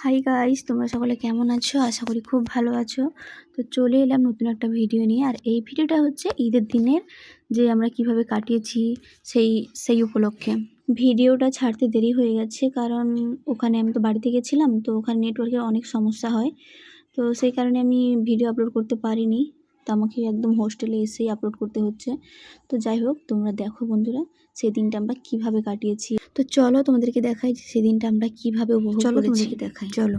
Hi guys, তোমরা সকলে কেমন আছো? আশা করি খুব ভালো আছো। তো চলে এলাম নতুন একটা ভিডিও নিয়ে। আর এই ভিডিওটা হচ্ছে ঈদের দিনের যে আমরা কিভাবে কাটিয়েছি সেই সেই উপলক্ষে। ভিডিওটা ছাড়তে দেরি হয়ে গেছে কারণ ওখানে আমি তো বাড়িতে গেছিলাম, তো ওখানে নেটওয়ার্কের অনেক সমস্যা হয়। তো সেই কারণে আমি ভিডিও আপলোড করতে পারিনি। তো আমাকে একদম হোস্টেলে এসেই আপলোড করতে হচ্ছে। তো যাই হোক, তোমরা দেখো বন্ধুরা সেই দিনটা আমরা কিভাবে কাটিয়েছি। তো চলো তোমাদেরকে দেখাই যে সেদিনটা আমরা কিভাবে উপভোগ করেছি। তোমাদেরকে দেখাই, চলো।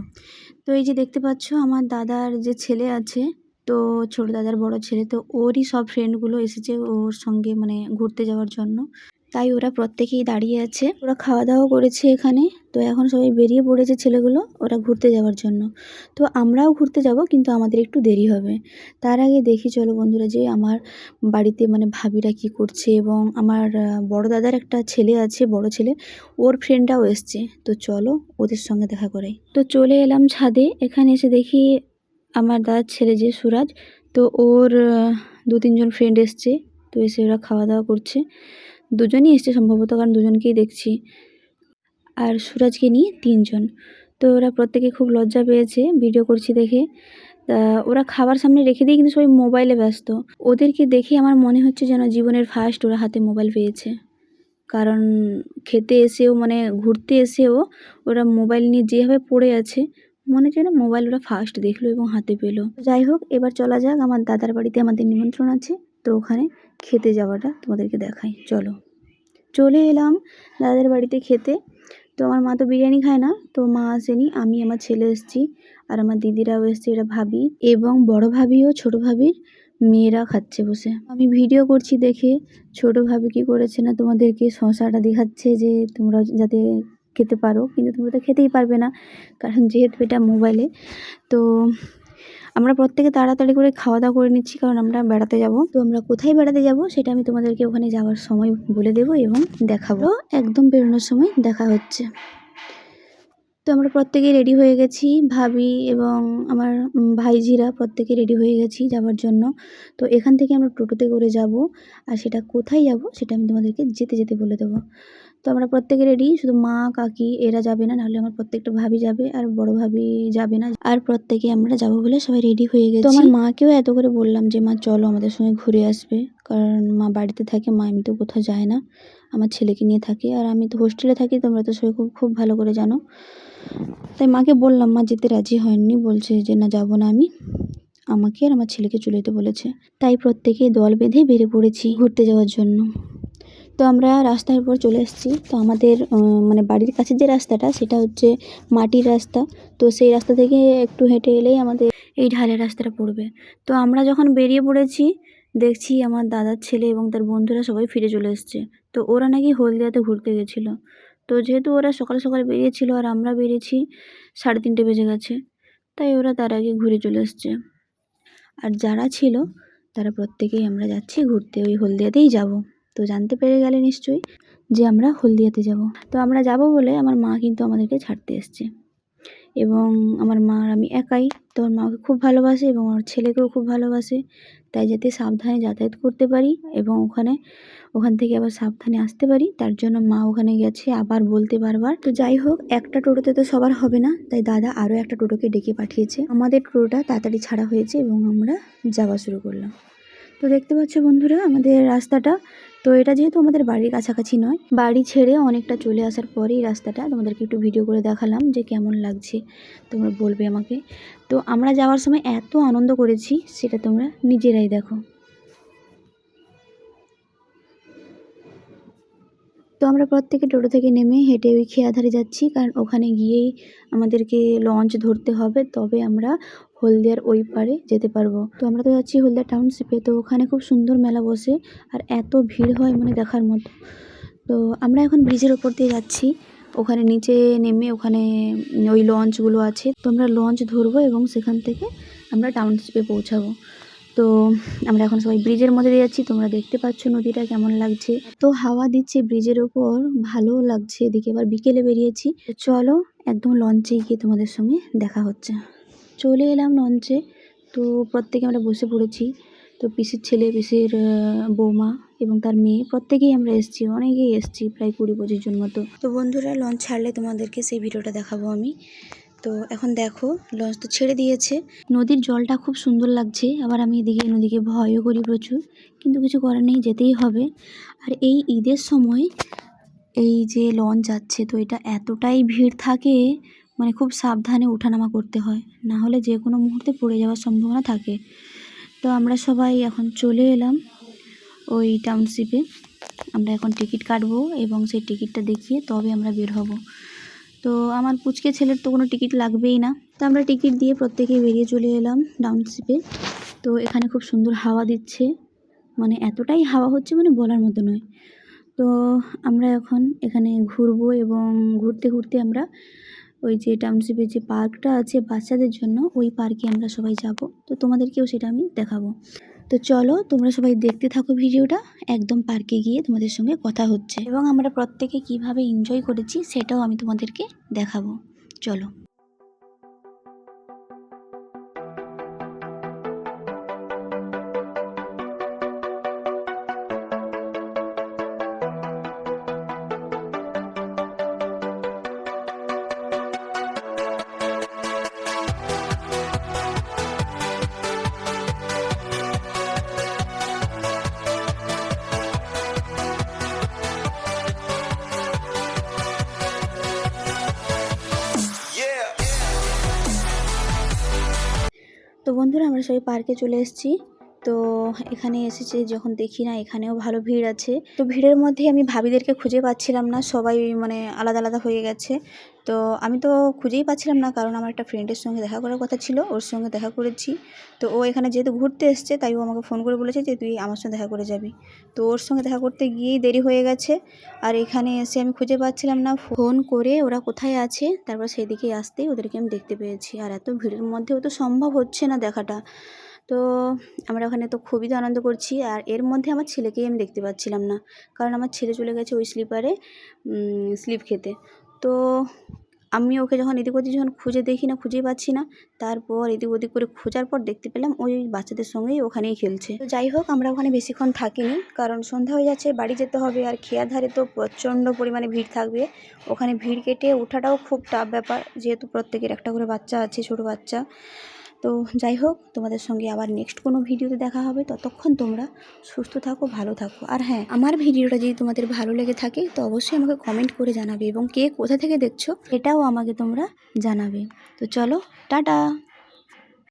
তো এই যে দেখতে পাচ্ছ আমার দাদার যে ছেলে আছে, তো ছোট দাদার বড় ছেলে, তো ওরই সব ফ্রেন্ডগুলো এসেছে ওর সঙ্গে মানে ঘুরতে যাওয়ার জন্য। তাই ওরা প্রত্যেকেই দাঁড়িয়ে আছে, ওরা খাওয়া দাওয়া করেছে এখানে। তো এখন সবাই বেরিয়ে পড়েছে ছেলেগুলো ওরা ঘুরতে যাওয়ার জন্য। তো আমরাও ঘুরতে যাব, কিন্তু আমাদের একটু দেরি হবে। তার আগে দেখি চলো বন্ধুরা যে আমার বাড়িতে মানে ভাবিরা কি করছে, এবং আমার বড় দাদার একটা ছেলে আছে, বড় ছেলে, ওর ফ্রেন্ডরাও এসছে। তো চলো ওদের সঙ্গে দেখা করাই। তো চলে এলাম ছাদে। এখানে এসে দেখি আমার দাদার ছেলে যে সুরাজ, তো ওর 2-3 জন ফ্রেন্ড এসছে। তো এসে ওরা খাওয়া দাওয়া করছে। দুজনই এসছে সম্ভবত, কারণ দুজনকেই দেখছি। আর সুরাজকে নিয়ে 3 জন। তো ওরা প্রত্যেকে খুব লজ্জা পেয়েছে ভিডিও করছি দেখে। তা ওরা খাবার সামনে রেখে দিয়ে কিন্তু সবাই মোবাইলে ব্যস্ত। ওদেরকে দেখে আমার মনে হচ্ছে যেন জীবনের ফার্স্ট ওরা হাতে মোবাইল পেয়েছে। কারণ খেতে এসেও মানে ঘুরতে এসেও ওরা মোবাইল নিয়ে যেভাবে পড়ে আছে, মনে হচ্ছে না মোবাইল ওরা ফার্স্ট দেখলো এবং হাতে পেলো। যাই হোক, এবার চলা যাক। আমার দাদার বাড়িতে আমাদের নিমন্ত্রণ আছে, তো ওখানে খেতে যাওয়াটা তোমাদেরকে দেখাই, চলো। চলে এলাম দাদাদের বাড়িতে খেতে। তো আমার মা তো বিরিয়ানি খায় না, তো মা আসেনি, আমি আমার ছেলে এসেছি, আর আমার দিদিরাও এসছে, এরা ভাবি এবং বড় ভাবি ও ছোট ভাবির মেয়েরা খাচ্ছে বসে। আমি ভিডিও করছি দেখে ছোট ভাবি কি করেছে না, তোমাদেরকে শশাটা দেখাচ্ছে যে তোমরা যাতে খেতে পারো, কিন্তু তোমরা তো খেতেই পারবে না কারণ যেহেতু এটা মোবাইলে। তো আমরা প্রত্যেকে তাড়াতাড়ি করে খাওয়া দাওয়া করে নিচ্ছি, কারণ আমরা বেড়াতে যাব। তো আমরা কোথায় বেড়াতে যাব সেটা আমি তোমাদেরকে ওখানে যাওয়ার সময় বলে দেবো এবং দেখাবো। একদম বেরোনোর সময় দেখা হচ্ছে। তো আমরা প্রত্যেকেই রেডি হয়ে গেছি, ভাবি এবং আমার ভাইঝিরা প্রত্যেকে রেডি হয়ে গেছি যাওয়ার জন্য। তো এখান থেকে আমরা টোটোতে করে যাব, আর সেটা কোথায় যাব সেটা আমি তোমাদেরকে যেতে যেতে বলে দেবো। তো আমরা প্রত্যেকে রেডি, শুধু মা কাকি এরা যাবে না, নাহলে আমার প্রত্যেকটা ভাবি যাবে, আর বড় ভাবি যাবে না। আর প্রত্যেকে আমরা যাবো বলে সবাই রেডি হয়ে গেছি। তো আমার মাকেও এত করে বললাম যে মা চলো আমাদের সঙ্গে ঘুরে আসবে, কারণ মা বাড়িতে থাকে, মা এমনিতেও কোথাও যায় না, আমার ছেলেকে নিয়ে থাকে। আর আমি তো হোস্টেলে থাকি, তোমরা তো সবাই খুব খুব ভালো করে জানো। তাই মাকে বললাম, মা যেতে রাজি হয়নি, বলছে যে না যাবো না আমি, আমাকে আর আমার ছেলেকে চলে যেতে বলেছে। তাই প্রত্যেকে দল বেঁধে বেরিয়ে পড়েছি ঘুরতে যাওয়ার জন্য। তো আমরা রাস্তার উপর চলে এসেছি। তো আমাদের মানে বাড়ির কাছে যে রাস্তাটা সেটা হচ্ছে মাটির রাস্তা। তো সেই রাস্তা থেকে একটু হেঁটে এলেই আমাদের এই ঢালের রাস্তাটা পড়বে। তো আমরা যখন বেরিয়ে পড়েছি দেখছি আমার দাদার ছেলে এবং তার বন্ধুরা সবাই ফিরে চলে এসছে। তো ওরা নাকি হলদিয়াতে ঘুরতে গেছিলো। তো যেহেতু ওরা সকালে সকালে বেরিয়েছিল আর আমরা বেরিয়েছি 3:30 বেজে গেছে, তাই ওরা তার আগে ঘুরে চলে এসছে। আর যারা ছিল তারা প্রত্যেকেই আমরা যাচ্ছি ঘুরতে, ওই হলদিয়াতেই যাব। তো জানতে পেরে গেলে নিশ্চয়ই যে আমরা হলদিয়াতে যাব। তো আমরা যাব বলে আমার মা কিন্তু আমাদেরকে ছাড়তে এসছে, এবং আমার মা আর আমি একাই। তো আমার মাকে খুব ভালোবাসে এবং আমার ছেলেকেও খুব ভালোবাসে, তাই যাতে সাবধানে যাতায়াত করতে পারি এবং ওখান থেকে আবার সাবধানে আসতে পারি, তার জন্য মা ওখানে গেছে আবার বলতে বারবার। তো যাই হোক, একটা টোটোতে তো সবার হবে না, তাই দাদা আরও একটা টোটোকে ডেকে পাঠিয়েছে। আমাদের টোটোটা তাড়াতাড়ি ছাড়া হয়েছে এবং আমরা যাওয়া শুরু করলাম। তো দেখতে পাচ্ছ বন্ধুরা আমাদের রাস্তাটা। তো এটা যেহেতু আমাদের বাড়ির কাছাকাছি নয়, বাড়ি ছেড়ে অনেকটা চলে আসার পরেই রাস্তাটা, তোমাদেরকে একটু ভিডিও করে দেখালাম যে কেমন লাগছে, তোমরা বলবে আমাকে। তো আমরা যাওয়ার সময় এত আনন্দ করেছি সেটা তোমরা নিজেরাই দেখো। তো আমরা প্রত্যেকে টোটো থেকে নেমে হেঁটে ওই খেয়াধারে যাচ্ছি, কারণ ওখানে গিয়েই আমাদেরকে লঞ্চ ধরতে হবে, তবে আমরা হলদিয়ার ওই পারে যেতে পারবো। তো আমরা তো যাচ্ছি হলদিয়া টাউনশিপে। তো ওখানে খুব সুন্দর মেলা বসে আর এত ভিড় হয় মানে দেখার মতো। তো আমরা এখন ব্রিজের ওপর দিয়ে যাচ্ছি, ওখানে নিচে নেমে ওখানে ওই লঞ্চগুলো আছে, তো আমরা লঞ্চ ধরবো এবং সেখান থেকে আমরা টাউনশিপে পৌঁছাবো। তো আমরা এখন সবাই ব্রিজের মধ্যে দিয়ে যাচ্ছি, তোমরা দেখতে পাচ্ছ নদীটা কেমন লাগছে। তো হাওয়া দিচ্ছে ব্রিজের ওপর, ভালো লাগছে এদিকে। আবার বিকেলে বেরিয়েছি। চলো একদম লঞ্চে গিয়ে তোমাদের সঙ্গে দেখা হচ্ছে। চলে এলাম লঞ্চে। তো প্রত্যেকে আমরা বসে পড়েছি। তো পিসির ছেলে, পিসির বৌমা এবং তার মেয়ে প্রত্যেকেই আমরা এসেছি, অনেকেই এসেছি, প্রায় 20-25 জন মতো। তো বন্ধুরা লঞ্চ ছাড়লে তোমাদেরকে সেই ভিডিওটা দেখাবো আমি। তো এখন দেখো লঞ্চ তো ছেড়ে দিয়েছে, নদীর জলটা খুব সুন্দর লাগছে। আবার আমি এদিকে নদীকে ভয়ও করি প্রচুর, কিন্তু কিছু করার নেই, যেতেই হবে। আর এই ঈদের সময় এই যে লঞ্চ যাচ্ছে, তো এটা এতটাই ভিড় থাকে, মানে খুব সাবধানে ওঠানামা করতে হয়, না হলে যে কোনো মুহূর্তে পড়ে যাওয়ার সম্ভাবনা থাকে। তো আমরা সবাই এখন চলে এলাম ওই টাউনশিপে। আমরা এখন টিকিট কাটবো এবং সেই টিকিটটা দেখিয়ে তবে আমরা বের হব। তো আমার পুচকে ছেলের তো কোনো টিকিট লাগবেই না, তো আমরা টিকিট দিয়ে প্রত্যেকেই বেরিয়ে চলে এলাম টাউনশিপে। তো এখানে খুব সুন্দর হাওয়া দিচ্ছে, মানে এতটাই হাওয়া হচ্ছে মানে বলার মতো নয়। তো আমরা এখন এখানে ঘুরবো এবং ঘুরতে ঘুরতে আমরা ওই যে টাউনশিপে যে পার্কটা আছে বাচ্চাদের জন্য, ওই পার্কে আমরা সবাই যাব। তো তোমাদেরকেও সেটা আমি দেখাবো। তো চলো তোমরা সবাই দেখতে থাকো ভিডিওটা, একদম পার্কে গিয়ে তোমাদের সঙ্গে কথা হচ্ছে এবং আমরা প্রত্যেকে কিভাবে এনজয় করেছি সেটাও আমি তোমাদেরকে দেখাবো। চলো। তো বন্ধুরা আমরা সবাই পার্কে চলে এসেছি। তো এখানে এসেছে যখন দেখি না এখানেও ভালো ভিড় আছে। তো ভিড়ের মধ্যে আমি ভাবিদেরকে খুঁজে পাচ্ছিলাম না, সবাই মানে আলাদা আলাদা হয়ে গেছে। তো আমি তো খুঁজেই পাচ্ছিলাম না, কারণ আমার একটা ফ্রেন্ডের সঙ্গে দেখা করার কথা ছিল, ওর সঙ্গে দেখা করেছি। তো ও এখানে যেহেতু ঘুরতে এসছে, তাই ও আমাকে ফোন করে বলেছে যে তুই আমার সঙ্গে দেখা করে যাবি। তো ওর সঙ্গে দেখা করতে গিয়েই দেরি হয়ে গেছে। আর এখানে এসে আমি খুঁজে পাচ্ছিলাম না, ফোন করে ওরা কোথায় আছে, তারপর সেই দিকে আসতেই ওদেরকে আমি দেখতে পেয়েছি। আর এত ভিড়ের মধ্যেও তো সম্ভব হচ্ছে না দেখাটা। তো আমরা ওখানে তো খুবই তো আনন্দ করছি। আর এর মধ্যে আমার ছেলেকেই আমি দেখতে পাচ্ছিলাম না, কারণ আমার ছেলে চলে গেছে ওই স্লিপারে স্লিপ খেতে। তো আমি ওকে যখন এদিক ওদিক যখন খুঁজে দেখি না, খুঁজেই পাচ্ছি না। তারপর এদিক ওদিক করে খোঁজার পর দেখতে পেলাম ওই বাচ্চাদের সঙ্গেই ওখানেই খেলছে। তো যাই হোক, আমরা ওখানে বেশিক্ষণ থাকিনি, কারণ সন্ধ্যা হয়ে যাচ্ছে, বাড়ি যেতে হবে। আর খেয়ার ধারে তো প্রচণ্ড পরিমাণে ভিড় থাকবে, ওখানে ভিড় কেটে ওঠাটাও খুব টাফ ব্যাপার, যেহেতু প্রত্যেকের একটা করে বাচ্চা আছে, ছোটো বাচ্চা। তো যাই হোক, তোমাদের সঙ্গে আবার নেক্সট কোনো ভিডিওতে দেখা হবে। ততক্ষণ তোমরা সুস্থ থাকো, ভালো থাকো। আর হ্যাঁ, আমার ভিডিওটা যদি তোমাদের ভালো লেগে থাকে তো অবশ্যই আমাকে কমেন্ট করে জানাবে, এবং কে কোথা থেকে দেখছো এটাও আমাকে তোমরা জানাবে। তো চলো, টাটা।